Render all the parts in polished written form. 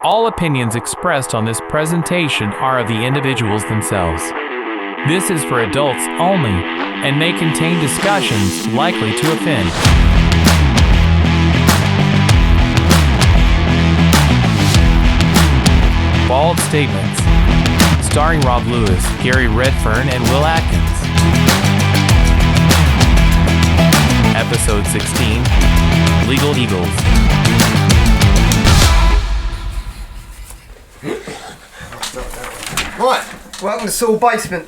All opinions expressed on this presentation are of the individuals themselves. This is for adults only and may contain discussions likely to offend. Bald Statements, starring Rob Lewis, Gary Redfern, and Will Atkins. Episode 16, Legal Eagles. Right, welcome to Soil Basement.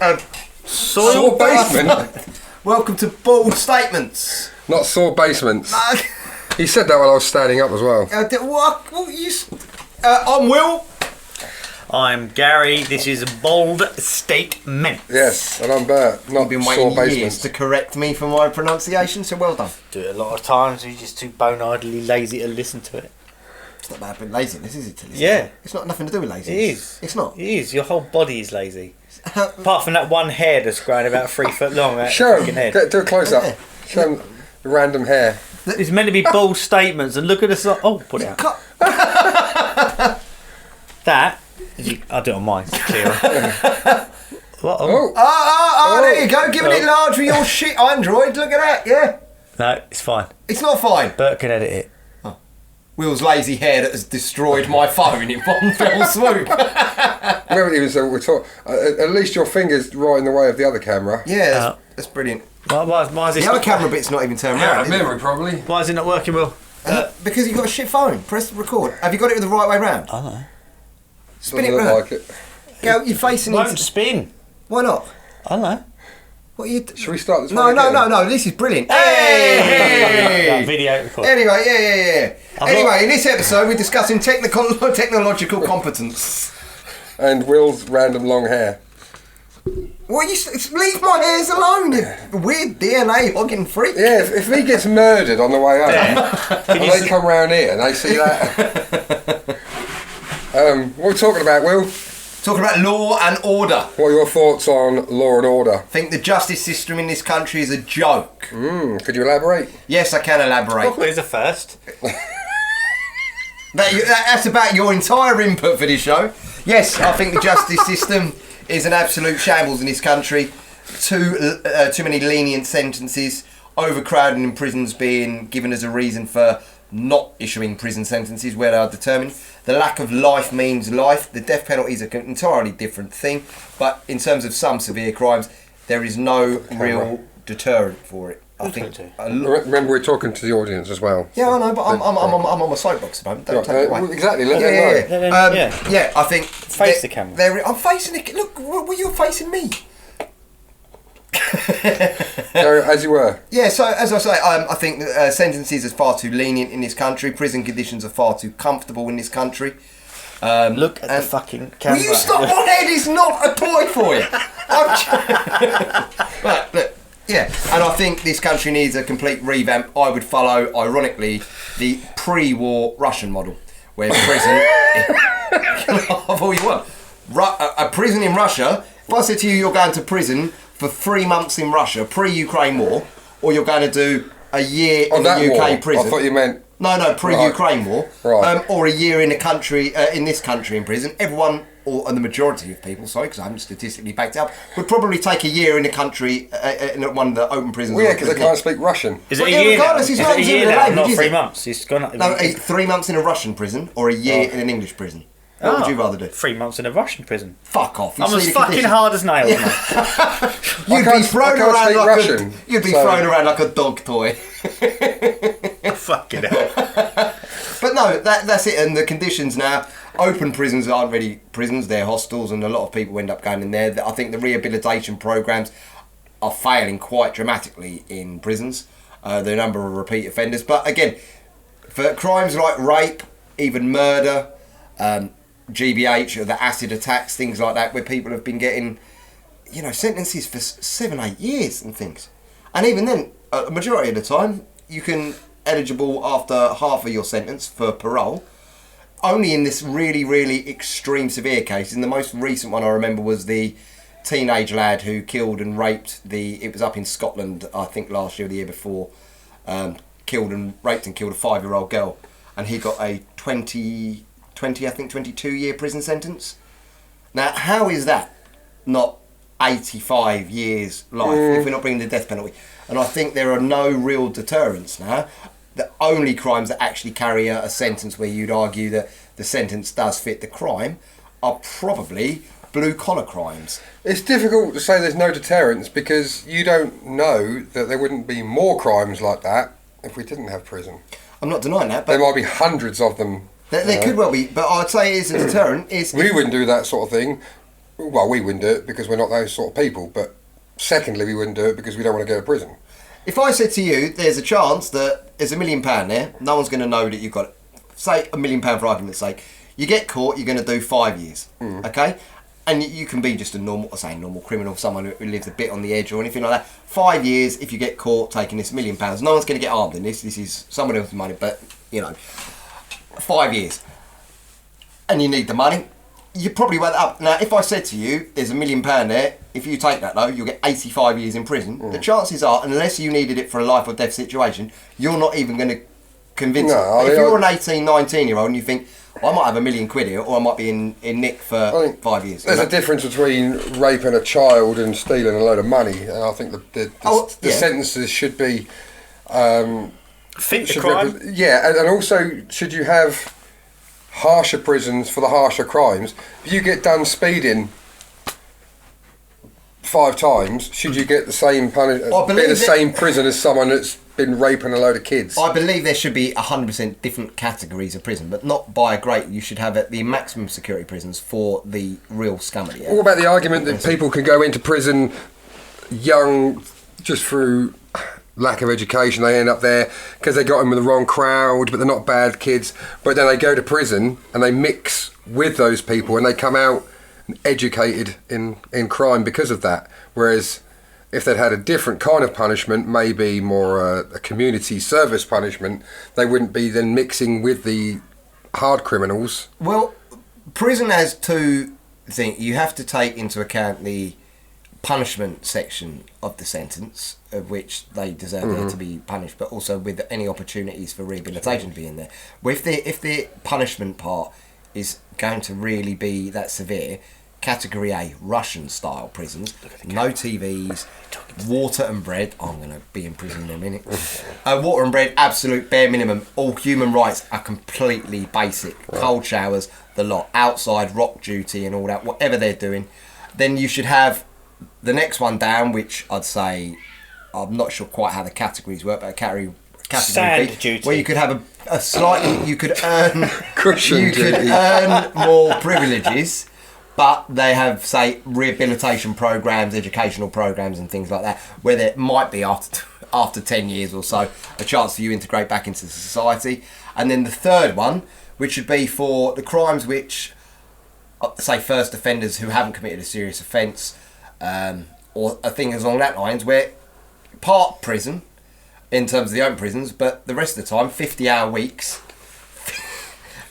Soil Basement? Welcome to Bald Statements. Not Soil Basements. He said that while I was standing up as well. I'm Will. I'm Gary. This is Bold Statement. Yes, and I'm Bert. Not I've been Soil waiting years Basements. to correct me for my pronunciation, so well done. Do it a lot of times. You're just too bone-idly lazy to listen to it. It's not about being laziness, is it? To listen Yeah. to? It's not nothing to do with laziness. It is. It's not. It is. Your whole body is lazy. Apart from that one hair that's growing about 3 foot long. That Show fucking head. him. Do a close up. Yeah. Show him the random hair. It's meant to be bold statements, and look at us. Oh, put it out. Cut. That. I'll do it on mine. It's clearer. What? Oh, Oh, there you go. Giving it large with your shit Android. Look at that, yeah. No, it's fine. It's not fine. Bert can edit it. Will's lazy hair that has destroyed my phone in one fell swoop. remember he was, we're at least your finger's right in the way of the other camera. Yeah, that's brilliant. Why is this? The other camera bit's not even turned around. probably. Why is it not working, Will? Because you've got a shit phone. Press record. Have you got it the right way round? I don't know. Spin it Doesn't round. look like it. Go, you're facing Won't into... spin. Why not? I don't know. What are you... Should we start this No, one no, again? no, no. This is brilliant. That Hey! video record. Anyway, yeah. I've Anyway, got- in this episode, we're discussing technological competence. And Will's random long hair. Well, leave my hairs alone, you weird DNA hogging freak. Yeah, if he gets murdered on the way home, and they come round here and they see that. What are we talking about, Will? Talking about law and order. What are your thoughts on Law and Order? I think the justice system in this country is a joke. Could you elaborate? Yes, I can elaborate. Oh, here's a first. That's about your entire input for this show. Yes, I think the justice system is an absolute shambles in this country. Too many lenient sentences, overcrowding in prisons being given as a reason for not issuing prison sentences where they are determined. The lack of life means life. The death penalty is an entirely different thing. But in terms of some severe crimes, there is no real deterrent for it. I think. Remember, we're talking to the audience as well. Yeah, I know, but I'm on my soapbox at the moment. Don't take it away. Exactly, let them know. Yeah, I think... Face the camera. I'm facing it. Look, you're facing me. Go as you were. Yeah, so as I say, I think sentences are far too lenient in this country. Prison conditions are far too comfortable in this country. Look at the fucking camera. Will you stop? One head is not a toy for you. Right, look. Yeah, and I think this country needs a complete revamp. I would follow, ironically, the pre-war Russian model, where prison... I've all you want. A prison in Russia, if I said to you you're going to prison for 3 months in Russia, pre-Ukraine war, or you're going to do a year in the UK prison... I thought you meant... No, pre-Ukraine war. Right. Or a year in a country, in this country in prison. Everyone, or the majority of people, sorry, because I haven't statistically backed it up, would probably take a year in a country, in one of the open prisons. Well, yeah, because they can't speak Russian. Is it Well, a yeah, year now? regardless, Is it's it not a in year the now, language, not is 3 it? months? It's gone up. No, 3 months in a Russian prison, or a year in an English prison. What would you rather do? 3 months in a Russian prison. Fuck off. You I'm see as the fucking conditions. hard as nails, mate. You'd be thrown I can't around speak like Russian, you'd be so- thrown around like a dog toy. Fucking hell. But no, that's it. And the conditions now, open prisons aren't really prisons, they're hostels, and a lot of people end up going in there. I think the rehabilitation programs are failing quite dramatically in prisons, the number of repeat offenders. But again, for crimes like rape, even murder, GBH, or the acid attacks, things like that, where people have been getting, sentences for 7-8 years and things. And even then, a majority of the time, you can eligible after half of your sentence for parole. Only in this really, really extreme severe cases. And the most recent one I remember was the teenage lad who killed and raped it was up in Scotland, I think last year or the year before, raped and killed a 5-year-old girl. And he got a 20 22-year prison sentence. Now, how is that not 85 years life if we're not bringing the death penalty? And I think there are no real deterrents now. The only crimes that actually carry a sentence where you'd argue that the sentence does fit the crime are probably blue-collar crimes. It's difficult to say there's no deterrence because you don't know that there wouldn't be more crimes like that if we didn't have prison. I'm not denying that, There but might be hundreds of them. there could well be. But I'd say it is a deterrent. We wouldn't do that sort of thing. Well, we wouldn't do it because we're not those sort of people. But secondly, we wouldn't do it because we don't want to go to prison. If I said to you, there's a chance that there's £1 million there, no one's going to know that you've got it. Say £1 million for argument's sake. You get caught, you're going to do 5 years, okay? And you can be just a normal criminal, someone who lives a bit on the edge or anything like that. 5 years, if you get caught taking this £1 million, no one's going to get harmed in this. This is someone else's money, but, 5 years. And you need the money. You probably weigh that up. Now, if I said to you, there's £1 million there, if you take that though, you'll get 85 years in prison. The chances are, unless you needed it for a life or death situation, you're not even going to convince No, them. If you're an 18, 19-year-old and you think, I might have £1 million here, or I might be in Nick for 5 years. There's a difference between raping a child and stealing a load of money, and I think the sentences should be Fit the crime. and also should you have harsher prisons for the harsher crimes? If you get done speeding 5 times, should you get the same same prison as someone that's been raping a load of kids? I believe there should be 100% different categories of prison, but not by a great. You should have the maximum security prisons for the real scum of the earth. What about the argument that people can go into prison young just through lack of education? They end up there because they got in with the wrong crowd, but they're not bad kids. But then they go to prison and they mix with those people and they come out educated in crime because of that. Whereas if they'd had a different kind of punishment, maybe more a community service punishment, they wouldn't be then mixing with the hard criminals. Well, prison has two things. You have to take into account the punishment section of the sentence, of which they deserve there to be punished, but also with any opportunities for rehabilitation to be in there. Well, if the punishment part is going to really be that severe, Category A, Russian-style prisons, no TVs, water and bread. I'm going to be in prison in a minute. Water and bread, absolute bare minimum. All human rights are completely basic. Right. Cold showers, the lot. Outside, rock duty and all that, whatever they're doing. Then you should have the next one down, which I'd say, I'm not sure quite how the categories work, but a category Sand B, duty. where you could have a slightly, you could earn, Cushion you could duty. earn more privileges. But they have, say, rehabilitation programs, educational programs, and things like that, where there might be after 10 years or so a chance for you to integrate back into society. And then the third one, which would be for the crimes which, say, first offenders who haven't committed a serious offence, or things along that lines, where part prison in terms of the open prisons, but the rest of the time 50-hour weeks.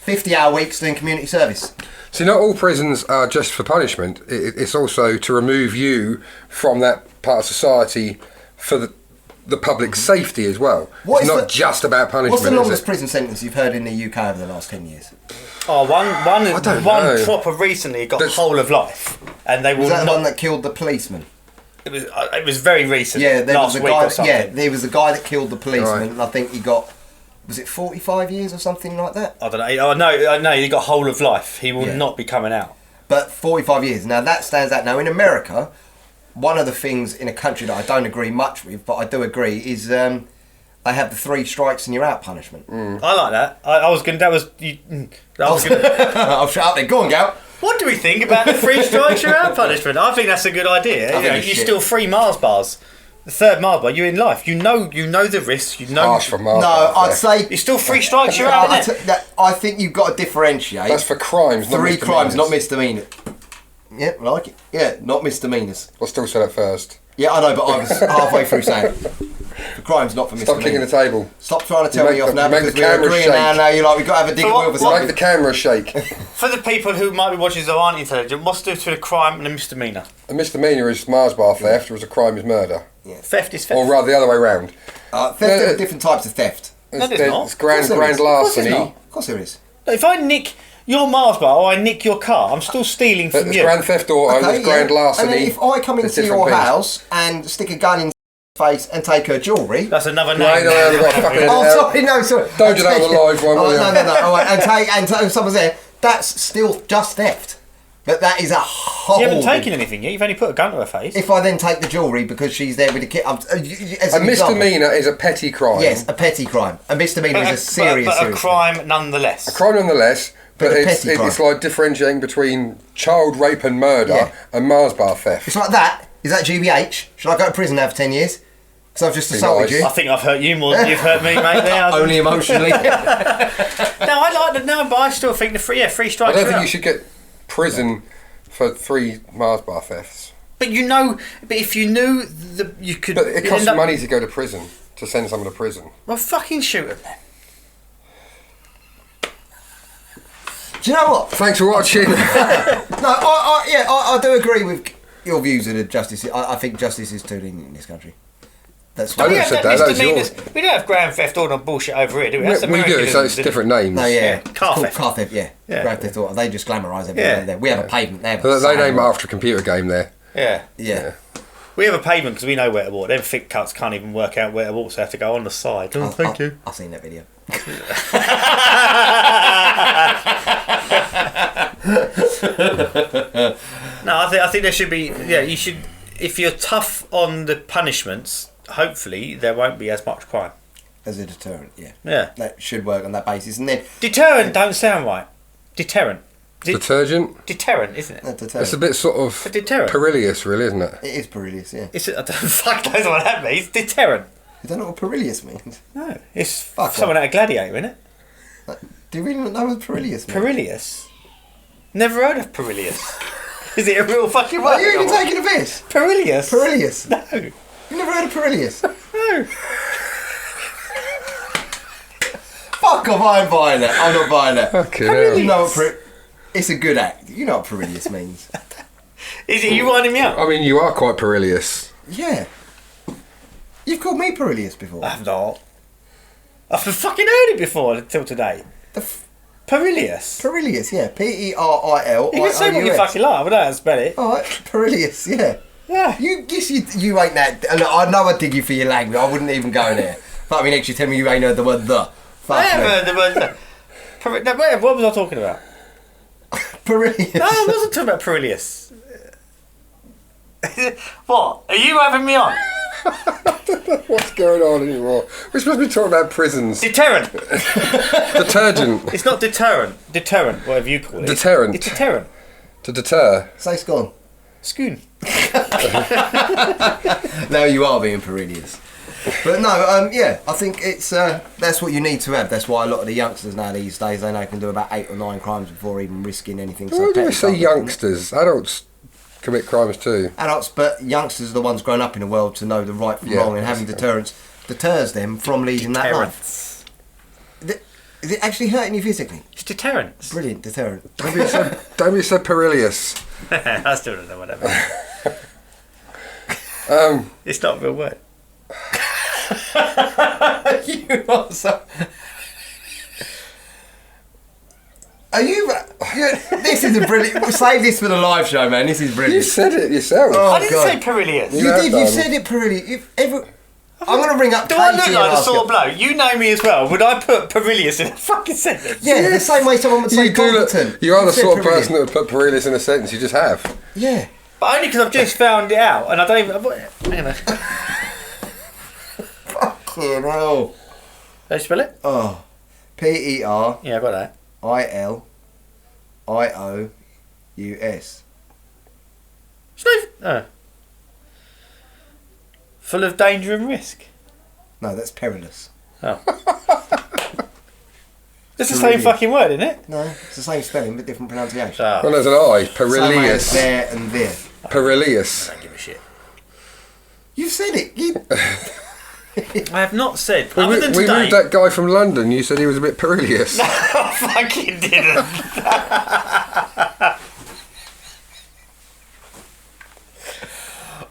50-hour weeks doing community service. See, not all prisons are just for punishment. It's also to remove you from that part of society for the public safety as well. It's not just about punishment. What's the longest prison sentence you've heard in the UK over the last 10 years? Oh, one know. proper recently got whole of life, and they will Was that the not. one that killed the policeman? It was very recent. Yeah, there last was a week guy. or something. Yeah, there was a guy that killed the policeman, Right. and I think he got. Was it 45 years or something like that? I don't know. I know he got whole of life. He will not be coming out. But 45 years. Now that stands out. Now in America, one of the things in a country that I don't agree much with, but I do agree, is they have the 3 strikes and you're out punishment. I like that. I was going. That was. I was going. I'll shut up there. Go on, Gal. What do we think about the 3 strikes you're out punishment? I think that's a good idea. think You it's steal 3 Mars bars. The 3rd Mars bar, you're in life. You know the risks. You know. Harsh for Mars No, bars, I'd yeah. say. It's still 3 strikes. You're out. Isn't it? I think you've got to differentiate. That's for crimes, not 3 crimes, not misdemeanors. misdemeanors. Yeah, I like it. Yeah, not misdemeanors. I'll still say that first. Yeah, I know, but I was halfway through saying it. The crime's not for Stop misdemeanors. kicking the table. Stop trying to tell You me make off the- now you make because the we're camera agreeing shake. now. You're like, we've got to have a dig at what- wheel for You make something. the camera shake. For the people who might be watching that aren't intelligent, what's the difference between a crime and a misdemeanor? A misdemeanor is Mars bar theft, whereas a crime is murder. Theft is theft. Or rather, the other way round. Theft, there are different types of theft. No, there's not. It's grand Of course there is. larceny. Of course there is. If I nick You're Mars bar, or I nick your car. I'm still stealing from It's you. Grand Theft Auto, there's Grand Larceny. And then if I come there's into your different things. house and stick a gun in face and take her jewellery. That's another You name. ain't allowed to go fucking Oh, out. sorry, no, sorry. Don't do that on the live one, will you? No. All right, and someone's there. That's still just theft. But that is a whole. You haven't taken anything yet. You've only put a gun to her face. If I then take the jewellery because she's there with the kid, as A an example. misdemeanour is a petty crime. Yes, a petty crime. A misdemeanour is a serious, but a serious crime nonetheless. A crime nonetheless, but But a it's, petty crime. it's like differentiating between child rape and murder Yeah. and Mars bar theft. It's like that. Is that GBH? Should I go to prison now for 10 years? Because I've just Be assaulted nice. you. I think I've hurt you more than you've hurt me, mate. There. Only emotionally. No, I like the no, but I still think the free I strikes. don't are think out. you should get prison for 3 Mars bar thefts. But you know, but if you knew you could. But it you'd costs end up- money to go to prison, to send someone to prison. Well, fucking shoot him then. Do you know what? Thanks for watching. No, I do agree with your views of the justice. I think justice is too lenient in this country. That's I what never said that, that was misdemeanors. yours. We don't have Grand Theft Auto bullshit over here, do we? That's We do, Americanism, so it's isn't it? different names. No, yeah. It's Car called theft. car theft, yeah. Yeah. Grand Theft Auto. They just glamorise everything Yeah. there. We have a pavement there. But they name it after a computer game there. Yeah. Yeah. We have a pavement because we know where to walk. Them thick cuts can't even work out where to walk, so they have to go on the side. Oh, thank you. I've seen that video. No, I think there should be. Yeah, you should. If you're tough on the punishments, hopefully there won't be as much crime. As a deterrent, yeah. Yeah. That should work on that basis. And then, Deterrent don't sound right. Deterrent. Detergent? Deterrent, isn't it? deterrent. It's a bit sort of A deterrent. perilous, really, isn't it? It is perilous, yeah. It's I don't fuck knows what that means. Deterrent. You don't know what perilous means? No, it's Fuck someone at a gladiator, isn't it? Do you really not know what perilous means? Perilous. Never heard of Perilous. Is it a real fucking word? Are you even taking a piss? Perilous? Perilous? No. You never heard of perilous? No. Fuck off, I ain't buying that. I'm not buying that. Fucking hell. You know what it's a good act. You know what perilous means. Is it you winding me up? I mean, you are quite perilous. Yeah. You've called me perilous before. I've not. I've fucking heard it before until today. Perilous. Perilous, yeah. Perilous. You can say what you fucking like, but I don't spell it. Alright, perilous, yeah. Yeah. You ain't that. And I know I dig you for your language. I wouldn't even go there. But I mean, actually, tell me you ain't heard the word the. Fuck I have me. heard the word. No, wait, what was I talking about? Perilous. No, I wasn't talking about Perilous. What? Are you having me on? What's going on anymore? We're supposed to be talking about prisons. Deterrent. Detergent. It's not deterrent. Deterrent, whatever you call it. Deterrent. It's deterrent. To deter. Say scone. Schoon. Now you are being perilous. But no, yeah, I think it's that's what you need to have. That's why a lot of the youngsters now these days, they know can do about 8 or 9 crimes before even risking anything. Why do we petty say crime. youngsters? Adults commit crimes too. Adults, but youngsters are the ones grown up in the world to know the right from Yeah, wrong, and having deterrence deters them from leading that life. Is it actually hurting you physically? It's deterrent. Brilliant deterrent. Don't be so perilous. I still don't know what that means. It's not a real word. You are so. Are you? This is a brilliant. Save this for the live show, man. This is You brilliant. said it yourself. Oh, I didn't God. say Perilous. You have did. You done. said it perilous. I'm going to ring up Do I Katie look and like a ask sore her. bloke? You know me as well. Would I put Perilous in a fucking sentence? Yeah, the same way someone would say You do look, competent. you are the said sort of perilous. person that would put perilous in a sentence. You just have. Yeah. But only because I've just found it out and I don't even. Hang on. Fucking hell. How do you spell it? Oh. Perilous. Yeah, I got that. It's no. Oh. Full of danger and risk. No, that's perilous. Oh. It's the same fucking word, isn't it? No, it's the same spelling but different pronunciation. Oh. Well, there's an I. Same way as Perilous. there and there. Perilous. I don't give a shit. You said it. You... I have not said. We, Other than we today. moved that guy from London. You said he was a bit perilous. I fucking didn't.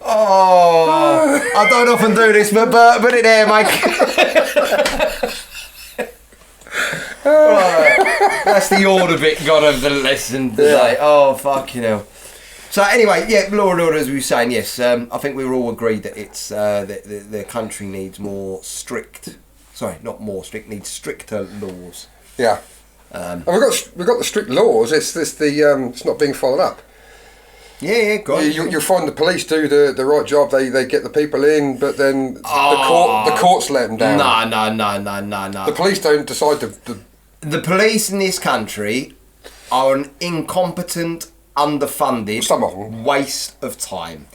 Oh, I don't often do this, but put it there, mate. Right, that's the the order bit got of the lesson today. Oh, fucking hell. So anyway, yeah, law and order, as we were saying, yes, I think we were all agreed that it's the country needs more strict. Sorry, not more strict. Needs stricter laws. Yeah. And we've got the strict laws. It's it's not being followed up. Yeah, go on. You'll find the police do the right job. They get the people in, but then the courts let them down. No. The police don't decide The police in this country are an incompetent, underfunded Some of them. waste of time.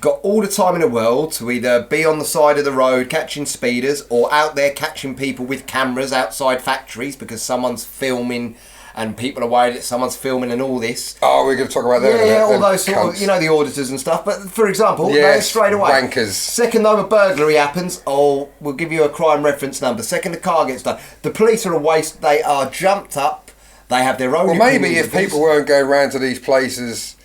Got all the time in the world to either be on the side of the road catching speeders or out there catching people with cameras outside factories because someone's filming and people are worried that someone's filming and all this. Oh, we're going to talk about that. Yeah, all those sort of, the auditors and stuff. But for example, Yes, they straight away. wankers. Second time a burglary happens, we'll give you a crime reference number. Second the car gets done. The police are a waste. They are jumped up. They have their own. Well, maybe opinions if of this. people weren't going around to these places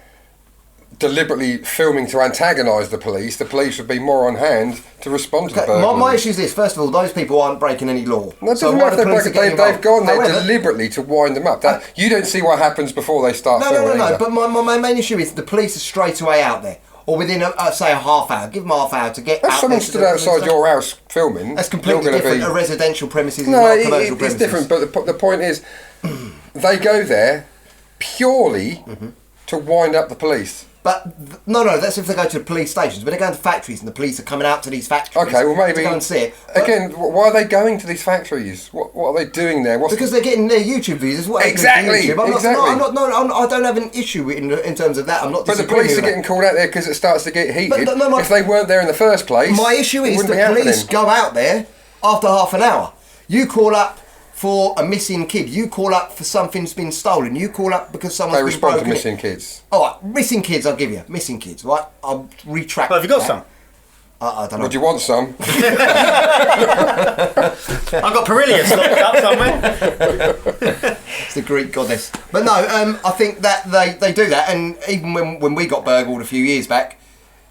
deliberately filming to antagonise the police would be more on hand to respond to the burglary. My issue is this. First of all, those people aren't breaking any law. No, it So doesn't why matter the if police they're are getting they've gone there involved? However, deliberately to wind them up. You don't see what happens before they start filming. No. either. But my main issue is the police are straight away out there, or within say a half hour. Give them a half hour to get If out someone there to stood do- outside your house filming, That's completely you're going different. to be... A residential premises is No, not a commercial premises. it's different. But the point is, they go there purely to wind up the police. But no, that's if they go to the police stations. When they go to factories and the police are coming out to these factories, Okay, well maybe to go and see it. But again. Why are they going to these factories? What are they doing there? because they're getting their YouTube views. That's what Exactly, YouTube. exactly. I don't have an issue in terms of that. I'm not. But the disagreeing police are with that. getting called out there because it starts to get heated. But no, if they weren't there in the first place, My issue it is wouldn't the be police happening. go out there after half an hour. You call up for a missing kid. You call up for something's been stolen. You call up because someone's They been respond to broken in. missing kids. All right, missing kids. I'll give you missing kids. Right, I'll retract. Well, have you got that. some? I don't know. Would you want some? I've got Perillius locked up somewhere. It's the Greek goddess. But no, I think that they do that, and even when we got burgled a few years back,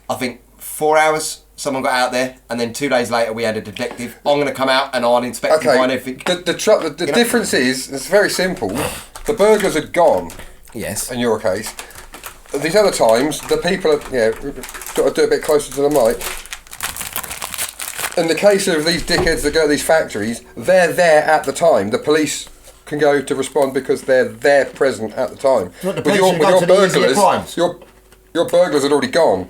I think 4 hours someone got out there, and then 2 days later we had a detective. I'm going to come out and I'll inspect and find Okay. everything. The difference is it's very simple. The burglars are gone. Yes. In your case, these other times the people are got to do a bit closer to the mic. In the case of these dickheads that go to these factories, they're there at the time. The police can go to respond because they're there present at the time. Not the With police your, should with go your to the easier burglars, crimes. your burglars had already gone.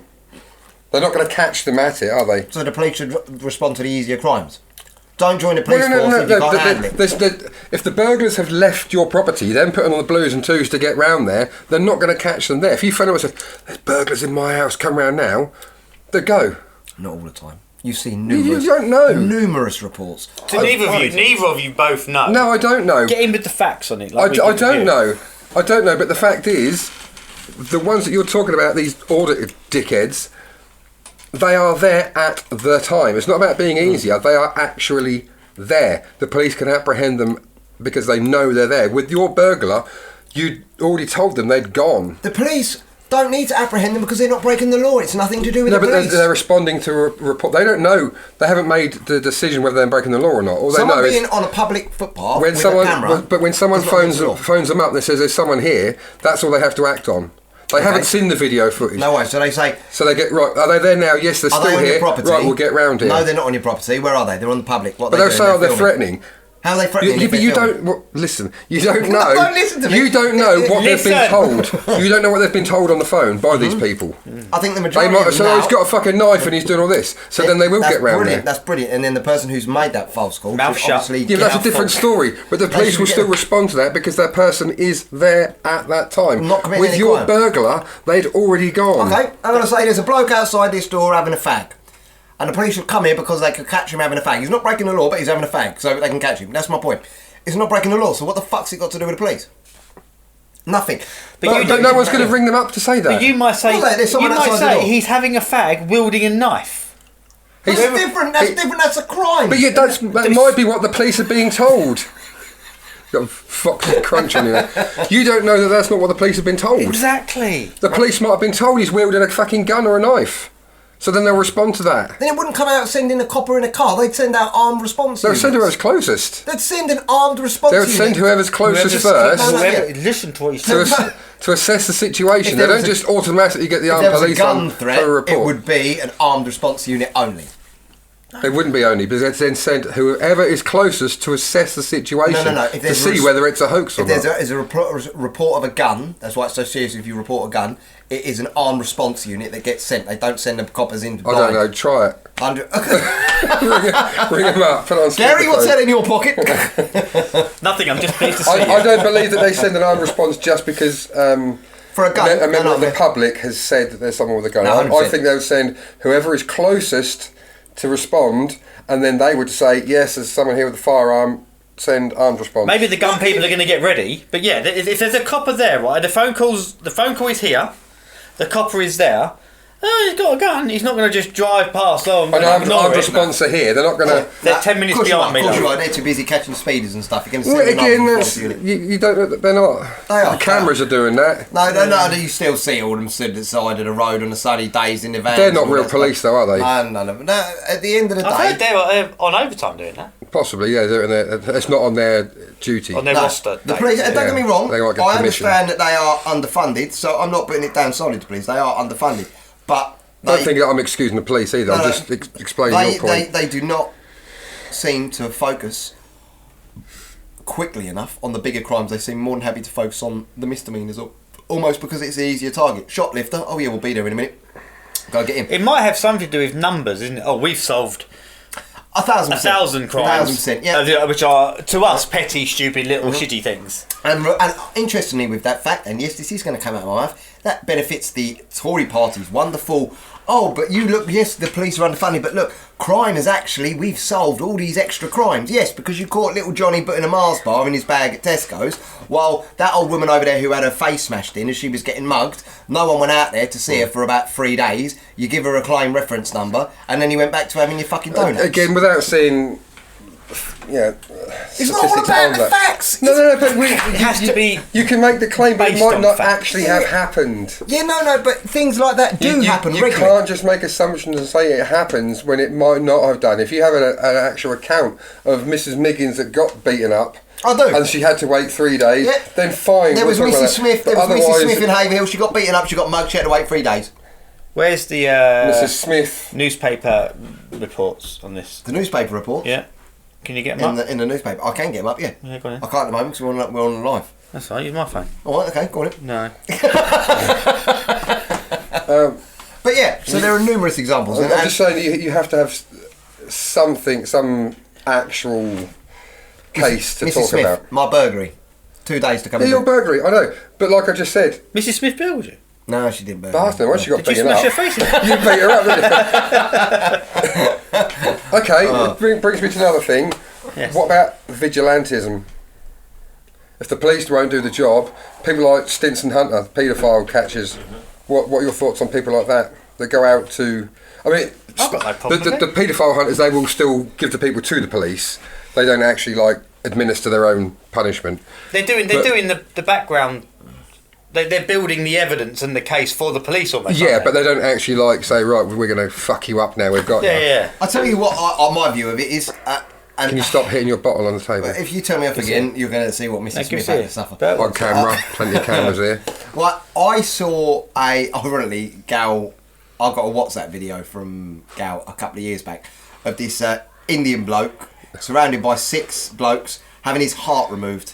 They're not going to catch them at it, are they? So the police should respond to the easier crimes. Don't join the police force if you can't handle it. If the burglars have left your property, then putting on the blues and twos to get round there, they're not going to catch them there. If you phone up and say, "There's burglars in my house, come round now," they go. Not all the time. You've seen You numerous, don't know. numerous reports. So neither of you both know. No, I don't know. Get in with the facts on it. I Like we did with don't you. know. I don't know, but the fact is, the ones that you're talking about, these audit dickheads, they are there at the time. It's not about being easier. They are actually there. The police can apprehend them because they know they're there. With your burglar, you already told them they'd gone. The police don't need to apprehend them because they're not breaking the law. It's nothing to do with No, the but police. they're responding to a report. They don't know. They haven't made the decision whether they're breaking the law or not. All they Someone know being is on a public footpath when with someone, a camera. but when someone is not against phones the law. them up and says there's someone here, that's all they have to act on. They haven't seen the video footage. No way. So they say, So they get right. Are they there now? Yes, they're are still they on here. your property? Right, we'll get round here. No, they're not on your property. Where are they? They're on the public. What but are they'll they say, doing? "Oh, they're filming. threatening." How are they threatening? Yeah, if but they're you filming? don't listen. You don't know. Don't listen to me. You don't know what they've been Listen. told. You don't know what they've been told on the phone by these people. I think the They majority might of have them said, "Oh, now, he's got a fucking knife and he's doing all this." So then they will that's get round brilliant. there. That's brilliant. And then the person who's made that false call Mouth should shut. obviously Yeah, but get that's a out different for- story. But the They police should will get- still respond to that because that person is there at that time. Not committing With any your crime. burglar, they'd already gone. Okay, I'm going to say there's a bloke outside this door having a fag. And the police should come here because they could catch him having a fag. He's not breaking the law, but he's having a fag, so they can catch him. That's my point. It's not breaking the law, so what the fuck's it got to do with the police? Nothing. But No, you but don't- no one's going to ring them up to say that. But you might say, Well, there's you someone might outside the door. say he's having a fag wielding a knife. That's He's- different. That's different. That's a crime. But yeah, that might be what the police are being told. Got a foxy crunch on you. You don't know that that's not what the police have been told. Exactly. The police might have been told he's wielding a fucking gun or a knife. So then they'll respond to that. Then it wouldn't come out sending a copper in a car. They'd send out armed response They'll units. send whoever's closest. They'd send an armed response They would send unit. whoever's closest Whoever's- first whoever- Listen to what he to, said. to assess the situation. If They there don't was just automatically get the If armed there was a police gun on threat, for a report. it would be an armed response unit only. They wouldn't be only, because they'd then send whoever is closest to assess the situation No. If to there's see whether it's a hoax or If there's not. a report of a gun, that's why it's so serious. If you report a gun, it is an armed response unit that gets sent. They don't send the coppers in. I don't know, try it. Ring them up, put it on Gary, what's speakerphone. that in your pocket? Nothing. I'm just pleased to see I you. don't believe that they send an armed response just because For a gun. a member No, of the public has said that there's someone with a gun. No, I 100%. think they would send whoever is closest to respond, and then they would say, yes, there's someone here with a firearm, send armed response. Maybe the gun people are going to get ready, but yeah, if there's a copper there, right? The phone call is here. The copper is there. Oh, he's got a gun. He's not going to just drive past. Oh, An armed ignore it. response are here. They're not going to... They're 10 minutes Of course you beyond are, me, Of course though. you are. They're too busy catching speeders and stuff. You're going to Well, send an again, armed that's, response unit. you don't know that they're not. They are. The cameras are doing that. No, you still see all of them stood at the side of the road on the sunny days in the vans. They're not and all real that police, stuff. though, are they? No. At the end of the I've heard day, they're on overtime doing that. Possibly, yeah. It's not on their duty. On their roster. the police. Don't get me wrong. They might get I permission. understand that they are underfunded, so I'm not putting it down solely to police. They are underfunded, but I don't think that I'm excusing the police either. I'm No, just explaining your point. They do not seem to focus quickly enough on the bigger crimes. They seem more than happy to focus on the misdemeanors, almost because it's the easier target. Shoplifter. Oh yeah, we'll be there in a minute. Go get him. It might have something to do with numbers, isn't it? Oh, we've solved 1,000%. crimes. 1,000%. Yeah. Which are, to us, petty, stupid, little shitty things. And interestingly, with that fact, and yes, this is going to come out of my mouth, that benefits the Tory party's wonderful. Oh, but you look, yes, the police are underfunded, but look, crime is actually, we've solved all these extra crimes. Yes, because you caught little Johnny putting a Mars bar in his bag at Tesco's, while that old woman over there who had her face smashed in as she was getting mugged, no one went out there to see her for about 3 days. You give her a claim reference number, and then you went back to having your fucking donuts. Again, without seeing... Yeah, it's not all statistics about on the that. facts. No, but It has to be. you can make the claim, but it based might on not facts. actually have happened. Yeah, no, but things like that do happen You regularly. can't just make assumptions and say it happens when it might not have done. If you have an actual account of Mrs. Miggins that got beaten up, I do. and she had to wait 3 days, Yeah. then fine. There was we'll talk about Mrs. that. Smith. But There was Mrs. otherwise, Smith in Haverhill. She got beaten up. She got mugged. She had to wait 3 days. Where's the Mrs. Smith. newspaper reports on this? The newspaper report. Yeah. Can you get them up? In the newspaper. I can get them up. Yeah. Yeah, go on then. I can't at the moment because we're on live. That's right, use my phone. All right. Okay. Go on. Then. No. But yeah. So there are numerous examples. I'm and- just saying that you have to have something, some actual case to Mrs. talk Smith, about. my burglary. 2 days to come Yeah, in. your burglary, I know. But like I just said, Mrs. Smith billed you? No, she didn't burgle. bastard, once she got Did you beaten smash up, her face in? you beat her up, didn't you? Okay, it brings me to another thing. Yes. What about vigilantism? If the police won't do the job, people like Stinson Hunter, paedophile catchers, what are your thoughts on people like that? That go out to... I mean, I've got no problem the with it. paedophile hunters, they will still give the people to the police. They don't actually, like, administer their own punishment. They're doing the background. They're building the evidence and the case for the police almost. Yeah, aren't but they don't actually, like, say, right, we're going to fuck you up now, we've got you. Yeah. I tell you what. My view of it is. And Can you stop hitting your bottle on the table? If you turn me off again, you're going to see what Mrs. Thank you, Smith had sir. to suffer. That On camera, plenty of cameras here. Well, I saw ironically, Gal, I got a WhatsApp video from Gal a couple of years back of this Indian bloke surrounded by 6 blokes having his heart removed.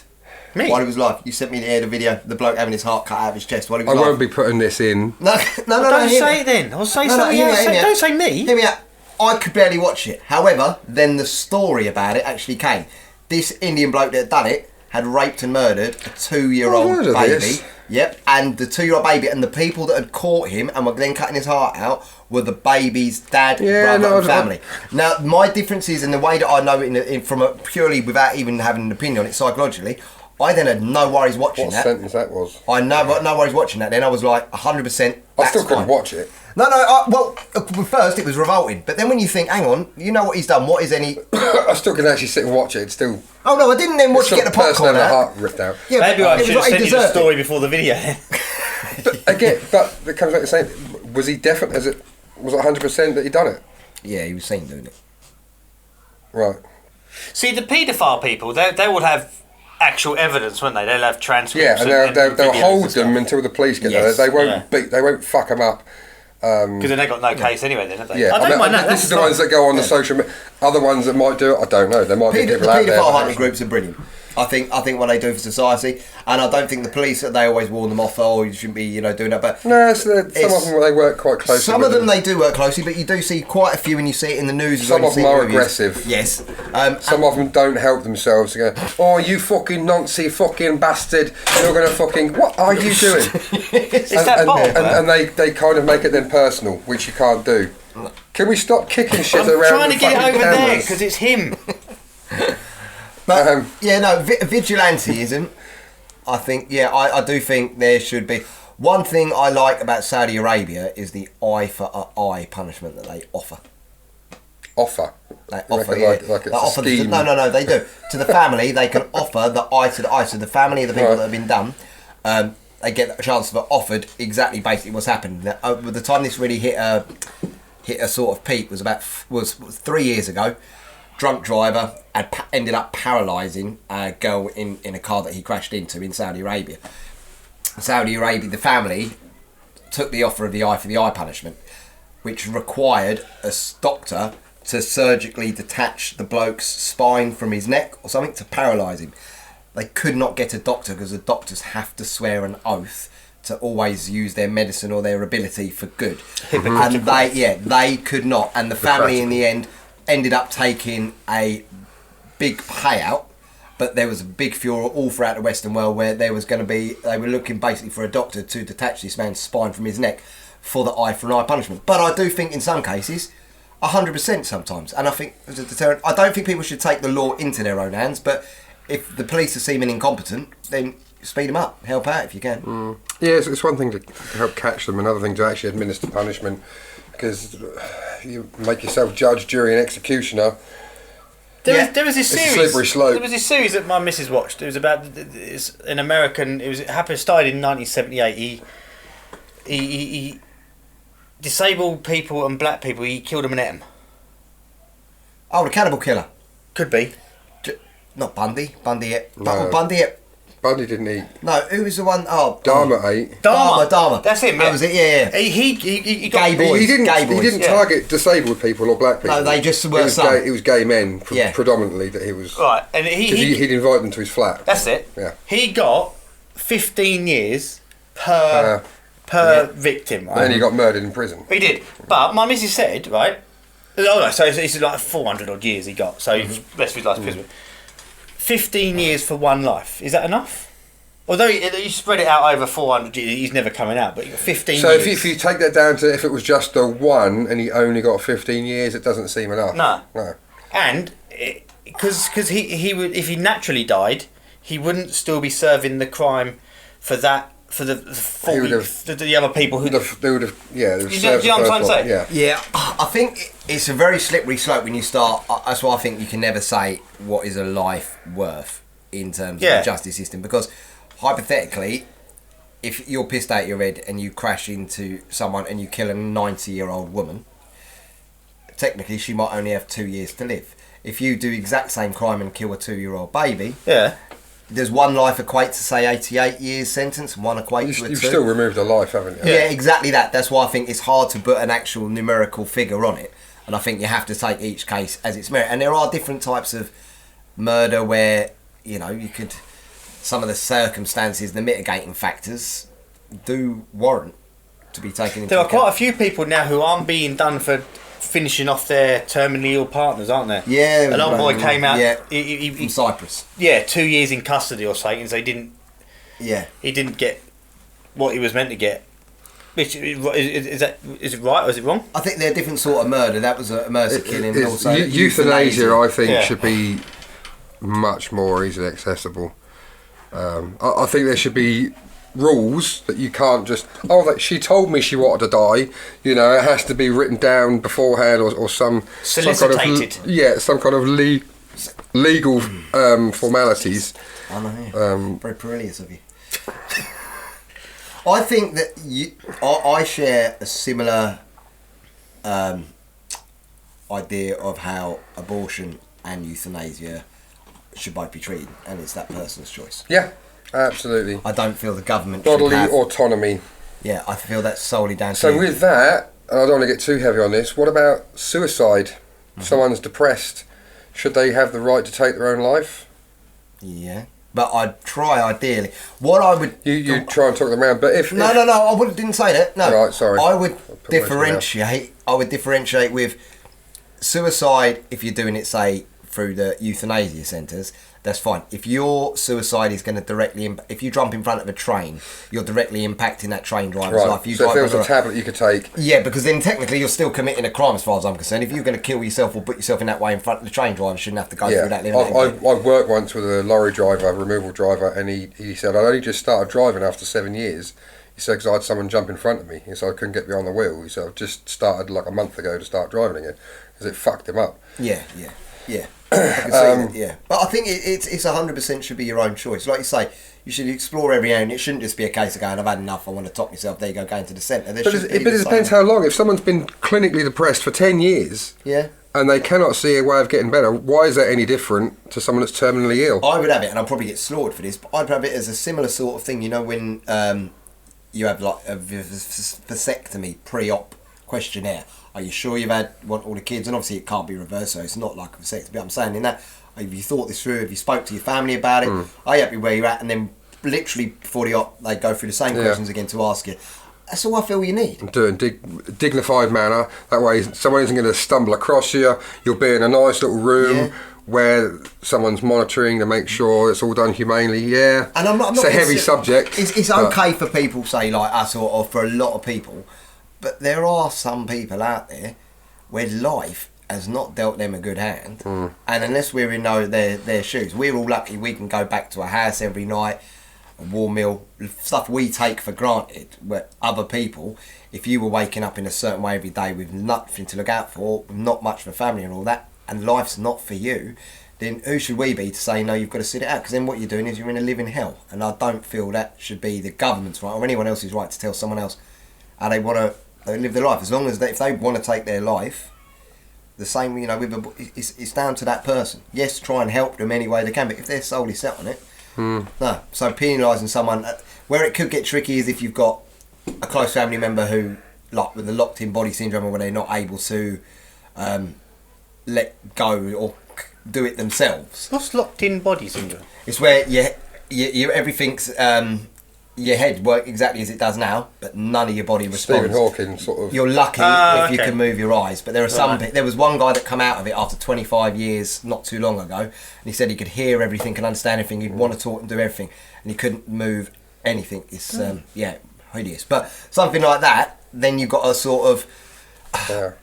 Me? While he was alive. You sent me the video, the bloke having his heart cut out of his chest while he was I alive. won't be putting this in. No, Don't hear say me. it then. I'll say No, something hear me else. out, hear me out. Don't say me. Hear me out. I could barely watch it. However, then the story about it actually came. This Indian bloke that had done it had raped and murdered a 2-year-old I've heard of baby. this. Yep, and the 2-year-old baby and the people that had caught him and were then cutting his heart out were the baby's dad, Yeah, brother, no, and family. Now, my difference is in the way that I know it from a purely without even having an opinion on it psychologically. I then had no worries watching What that. sentence that was. I no worries watching that. Then I was like 100%. I still couldn't fine. watch it. No, well, first it was revolting, but then when you think, hang on, you know what he's done, what is any... I still can actually sit and watch it. It's still... Oh no, I didn't then watch you get the popcorn the out. heart ripped out. Yeah, Maybe but I it was should have what he sent you the deserved. story before the video. Again, but it comes back to saying, was he definitely... Was it 100% that he'd done it? Yeah, he was seen doing it. Right. See, the paedophile people, they would have actual evidence, wouldn't they? They'll have transcripts. Yeah, and they'll videos hold and stuff. them until the police get Yes. there. They won't Yeah. beat. They won't fuck them up. Because then they've got no case anyway, then, have they? Yeah, I don't mind that. This That's is the fine. ones that go on the social media. Other ones that might do it, I don't know. There might be The people out there. paedophile that hunting actually- groups are brilliant. I think what they do for society, and I don't think the police, they always warn them off, oh, you shouldn't be doing that. But No, some of It's- them they work quite closely. some with of them they do work closely, but you do see quite a few when you see it in the news. as Some well, of you them see are the reviews. aggressive. Yes. Some of them don't help themselves. They go, oh, you fucking Nancy, fucking bastard! You're gonna fucking. What are you doing? It's that bottle. and they kind of make it then personal, which you can't do. Can we stop kicking shit I'm around? trying the to get it fucking over there cameras? because it's him. But vigilanteism, I think, I do think there should be. One thing I like about Saudi Arabia is the eye for eye punishment that they offer. Offer. They You offer, reckon yeah. like it's They a offer scheme? no, they do. To the family, they can offer the eye to the eye. So the family of the people Right. that have been done, they get a chance of it offered exactly basically what's happened. Now, by the time this really hit a sort of peak was 3 years ago. Drunk driver had ended up paralysing a girl in a car that he crashed into in Saudi Arabia. Saudi Arabia, the family took the offer of the eye for the eye punishment, which required a doctor to surgically detach the bloke's spine from his neck or something to paralyse him. They could not get a doctor because the doctors have to swear an oath to always use their medicine or their ability for good. And they could not. And the family in the end ended up taking a big payout, but there was a big furor all throughout the Western world where there was going to be, they were looking basically for a doctor to detach this man's spine from his neck for the eye for an eye punishment. But I do think in some cases, 100% sometimes, and I think as a deterrent, I don't think people should take the law into their own hands, but if the police are seeming incompetent, then speed them up, help out if you can. Yeah, it's one thing to help catch them, another thing to actually administer punishment, because you make yourself judge, jury, and executioner. There was this It's a series. slippery slope. There was this series that my missus watched. It was about it's an American. It started in 1978. He disabled people and black people. He killed them and ate them. Oh, the cannibal killer. Could be. Not Bundy. No. Bundy. Bundy didn't eat. No, who was the one? Oh, Dharma ate. Dharma. That's him. That was it. Yeah. He got Gay boys. He didn't. Gay He boys. didn't Yeah. target disabled people or black people. No, they just were It was some. gay, it was gay men Yeah. predominantly that he was. right, and Because he'd invite them to his flat. That's it. Yeah. He got 15 years per victim. Right? And then he got murdered in prison. He did. But my missus said, right? Oh no, so it's like 400 odd years he got. So he's rest of his life's in prison. 15 years for one life. Is that enough? Although you spread it out over 400 years, he's never coming out. But 15 So years. if you take that down to if it was just the one and he only got 15 years, it doesn't seem enough. No. And because he would, if he naturally died, he wouldn't still be serving the crime for that. For the 40, the other people who They would have, yeah. You know what I'm trying to say? Yeah. Yeah, I think it's a very slippery slope when you start. That's why I think you can never say what is a life worth in terms of the justice system, because hypothetically, if you're pissed out your head and you crash into someone and you kill a 90-year-old woman, technically she might only have 2 years to live. If you do exact same crime and kill a 2-year-old baby, does one life equate to say 88 years sentence and one equate to a 2? You've still removed a life, haven't you? Yeah, exactly that. That's why I think it's hard to put an actual numerical figure on it. And I think you have to take each case as its merit. And there are different types of murder where, you could... Some of the circumstances, the mitigating factors, do warrant to be taken into There are account. quite a few people now who aren't being done for finishing off their terminally ill partners, aren't there? Yeah. An old boy came out. Yeah, He, from Cyprus. 2 years in custody or something. So he didn't get what he was meant to get. Which is it right or is it wrong? I think they're a different sort of murder. That was a mercy killing. And also Euthanasia, I think, Yeah. should be much more easily accessible. I think there should be rules that you can't just she told me she wanted to die. It has to be written down beforehand or some Solicited. some kind of legal formalities. I know. Very perilous of you. I think that I share a similar idea of how abortion and euthanasia should both be treated, and it's that person's choice. Yeah, absolutely. I don't feel the government should Bodily have, autonomy. yeah, I feel that's solely down to So you. with that, and I don't want to get too heavy on this, what about suicide? Someone's depressed. Should they have the right to take their own life? Yeah, but I'd try ideally. What I would You try and talk them around, but if... No, I didn't say that. No, Right, sorry. I would I'll put words in your differentiate. I would differentiate with suicide if you're doing it, say, through the euthanasia centres. That's fine. If your suicide is going to directly, if you jump in front of a train, you're directly impacting that train driver's life. Right, You so if drive there was a over tablet you could take... yeah, because then technically you're still committing a crime as far as I'm concerned. If you're going to kill yourself or put yourself in that way in front of the train driver, you shouldn't have to go Yeah, through that. living I worked once with a lorry driver, a removal driver, and he said, I only just started driving after 7 years. He said, because I had someone jump in front of me. He said, I couldn't get behind the wheel. He said, I've just started like a month ago to start driving again. Because it fucked him up. Yeah. I can see that, yeah. But I think it's 100% should be your own choice. Like you say, you should explore every area, and it shouldn't just be a case of going, I've had enough, I want to top myself, there you go, going to the centre. But it depends how long. If someone's been clinically depressed for 10 years... Yeah. And they cannot see a way of getting better, why is that any different to someone that's terminally ill? I would have it, and I'll probably get slaughtered for this, but I'd have it as a similar sort of thing, you know, when you have like a vasectomy pre-op questionnaire. Are you sure want all the kids? And obviously it can't be reversed, so it's not like a vasectomy. But I'm saying in that, have you thought this through? Have you spoke to your family about it? Are you happy where you're at? And then literally before the op, they go through the same questions again to ask you. That's all I feel you need. Do it in dignified manner. That way someone isn't going to stumble across you. You'll be in a nice little room where someone's monitoring to make sure it's all done humanely. Yeah, and I'm not it's a heavy subject. It's okay for people, say like us, or for a lot of people, but there are some people out there where life has not dealt them a good hand, and unless we're in their shoes, we're all lucky we can go back to a house every night, a warm meal, stuff we take for granted. Where other people, if you were waking up in a certain way every day with nothing to look out for, not much for family and all that, and life's not for you, then who should we be to say no, you've got to sit it out? Because then what you're doing is you're in a living hell, and I don't feel that should be the government's right or anyone else's right to tell someone else how they want to live their life. As long as if they want to take their life, the same, you know, it's down to that person. Yes, try and help them any way they can, but if they're solely set on it, no. So penalising someone, where it could get tricky is if you've got a close family member who, like with the locked-in body syndrome, or when they're not able to let go or do it themselves. What's locked-in body syndrome? It's where you everything's your head work exactly as it does now, but none of your body responds. Stephen Hawking sort of. You're lucky if you okay. can move your eyes, but there are some. There was one guy that come out of it after 25 years, not too long ago, and he said he could hear everything and understand everything. He'd want to talk and do everything, and he couldn't move anything. It's hideous. But something like that, then you've got to sort of.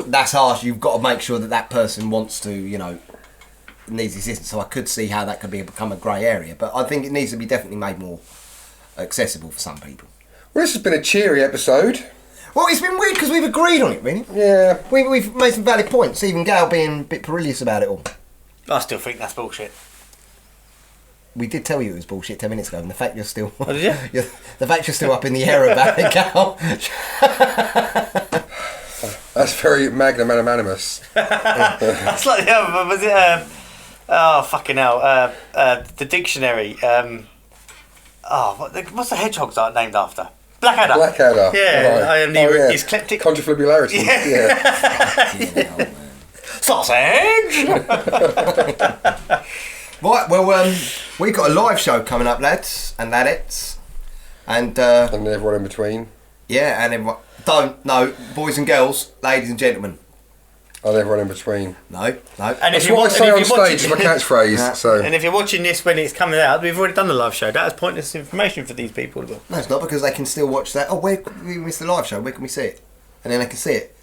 That's harsh. You've got to make sure that person wants to, needs assistance. So I could see how that could become a grey area, but I think it needs to be definitely made more accessible for some people. Well, this has been a cheery episode. Well, it's been weird because we've agreed on it, really. Yeah. We've made some valid points. Even Gal being a bit perilous about it all. I still think that's bullshit. We did tell you it was bullshit 10 minutes ago, and the fact you're still... Oh, did you? The fact you're still up in the air about it, Gal. That's very magnum animus. That's like the other, was it? Oh fucking hell! The dictionary. What's the hedgehog named after? Blackadder. Blackadder. Yeah, Right. I am his kleptic. Contrafibularities. Yeah. Sausage. Right, well, we've got a live show coming up, lads and ladettes. And everyone in between. Yeah, and everyone... boys and girls, ladies and gentlemen. And everyone in between. No. And That's if you what I say on stage watching, is my catchphrase. So. And if you're watching this when it's coming out, we've already done the live show. That is pointless information for these people. No, it's not, because they can still watch that. Oh, where we missed the live show? Where can we see it? And then they can see it.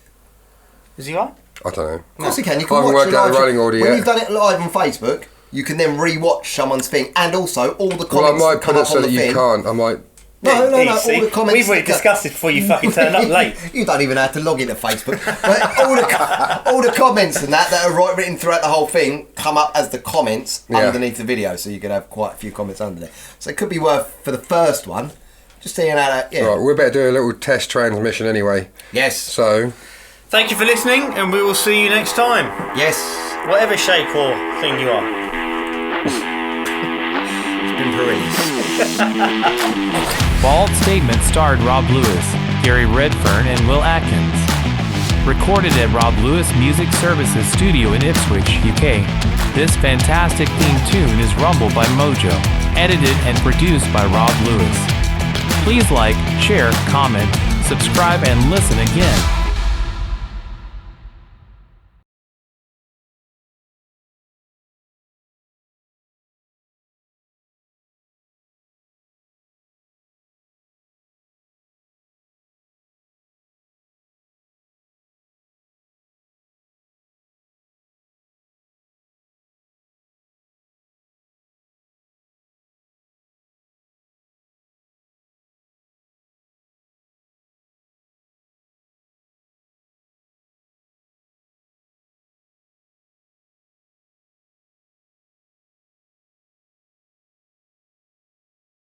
Is he right? I don't know. Of course you can. You I can haven't watch worked out the running order when yet. you've done it live on Facebook, you can then re-watch someone's thing, and also all the comments Well, I might that put come it up so on that the you thing. can't. I might. No, See, all the comments. we've already discussed it before you fucking turned up late. You don't even have to log into Facebook. But all the comments and that are written throughout the whole thing come up as the comments underneath the video, so you can have quite a few comments under there. So it could be worth, for the first one, just seeing how that... Yeah. Right, we better do a little test transmission anyway. Yes. So... Thank you for listening, and we will see you next time. Yes. Whatever shape or thing you are. It's been perilous. Bald Statement starred Rob Lewis, Gary Redfern, and Will Atkins. Recorded at Rob Lewis Music Services Studio in Ipswich, UK. This fantastic theme tune is Rumble by Mojo, edited and produced by Rob Lewis. Please like, share, comment, subscribe, and listen again.